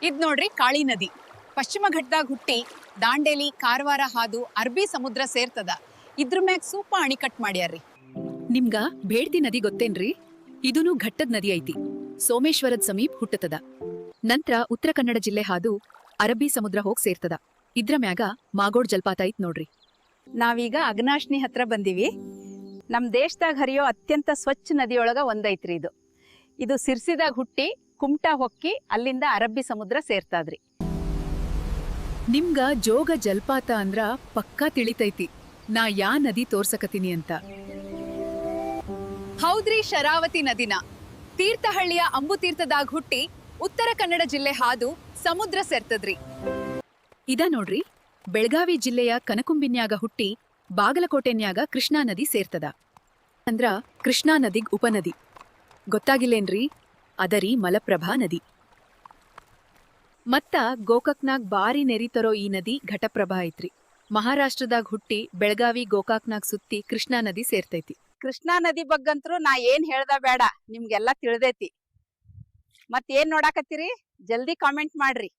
ಇದ್ ನೋಡ್ರಿ ಕಾಳಿ ನದಿ ಪಶ್ಚಿಮ ಘಟ್ಟದಾಗ ಹುಟ್ಟಿ ದಾಂಡೇಲಿ ಕಾರವಾರ ಹಾದು ಅರ್ಬಿ ಸಮುದ್ರ ಸೇರ್ತದ. ಇದ್ರ ಮ್ಯಾಗ ಸೂಪ ಅಣಿಕಟ್ ಮಾಡ್ಯಾರ್ರಿ. ನಿಮ್ಗ ಬೇಡ್ತಿ ನದಿ ಗೊತ್ತೇನ್ರಿ? ಇದೂನು ಘಟ್ಟದ ನದಿ ಐತಿ. ಸೋಮೇಶ್ವರದ ಸಮೀಪ್ ಹುಟ್ಟತದ. ನಂತರ ಉತ್ತರ ಕನ್ನಡ ಜಿಲ್ಲೆ ಹಾದು ಅರಬ್ಬಿ ಸಮುದ್ರ ಹೋಗ್ ಸೇರ್ತದ. ಇದ್ರ ಮ್ಯಾಗ ಮಾಗೋಡ್ ಜಲಪಾತ ಐತ್ ನೋಡ್ರಿ. ನಾವೀಗ ಅಗ್ನಾಶ್ನಿ ಹತ್ರ ಬಂದಿವಿ. ನಮ್ ದೇಶದಾಗ ಹರಿಯೋ ಅತ್ಯಂತ ಸ್ವಚ್ಛ ನದಿಯೊಳಗ ಒಂದೈತ್ರಿ ಇದು. ಇದು ಸಿರ್ಸಿದಾಗ ಹುಟ್ಟಿ ಕುಮಟಾ ಹೊಕ್ಕಿ ಅಲ್ಲಿಂದ ಅರಬ್ಬಿ ಸಮುದ್ರ ಸೇರ್ತಾದ್ರಿ. ನಿಮ್ಗ ಜೋಗ ಜಲಪಾತ ಅಂದ್ರ ಪಕ್ಕಾ ತಿಳಿತೈತಿ ನಾ ಯಾ ನದಿ ತೋರ್ಸಕತೀನಿ ಅಂತ. ಹೌದ್ರಿ, ಶರಾವತಿ ನದಿನ. ತೀರ್ಥಹಳ್ಳಿಯ ಅಂಬುತೀರ್ಥದಾಗ ಹುಟ್ಟಿ ಉತ್ತರ ಕನ್ನಡ ಜಿಲ್ಲೆ ಹಾದು ಸಮುದ್ರ ಸೇರ್ತದ್ರಿ. ಇದ ನೋಡ್ರಿ, ಬೆಳಗಾವಿ ಜಿಲ್ಲೆಯ ಕನಕುಂಬಿನ್ಯಾಗ ಹುಟ್ಟಿ ಬಾಗಲಕೋಟೆನ್ಯಾಗ ಕೃಷ್ಣಾ ನದಿ ಸೇರ್ತದ. ಅಂದ್ರ ಕೃಷ್ಣಾ ನದಿಗ್ ಉಪನದಿ. ಗೊತ್ತಾಗಿಲ್ಲೇನ್ರಿ? ಅದರಿ ಮಲಪ್ರಭಾ ನದಿ. ಮತ್ತ ಗೋಕಾಕ್ನಾಗ್ ಬಾರಿ ನೆರಿ ತರೋ ಈ ನದಿ ಘಟಪ್ರಭಾ ಐತ್ರಿ. ಮಹಾರಾಷ್ಟ್ರದಾಗ ಹುಟ್ಟಿ ಬೆಳಗಾವಿ ಗೋಕಾಕ್ನಾಗ್ ಸುತ್ತಿ ಕೃಷ್ಣಾ ನದಿ ಸೇರ್ತೈತಿ. ಕೃಷ್ಣಾ ನದಿ ಬಗ್ಗಂತ್ರು ನಾ ಏನ್ ಹೇಳ್ದ ಬೇಡ, ನಿಮ್ಗೆಲ್ಲಾ ತಿಳಿದೈತಿ. ಮತ್ತೇನ್ ನೋಡಾಕತ್ತೀರಿ? ಜಲ್ದಿ ಕಾಮೆಂಟ್ ಮಾಡ್ರಿ.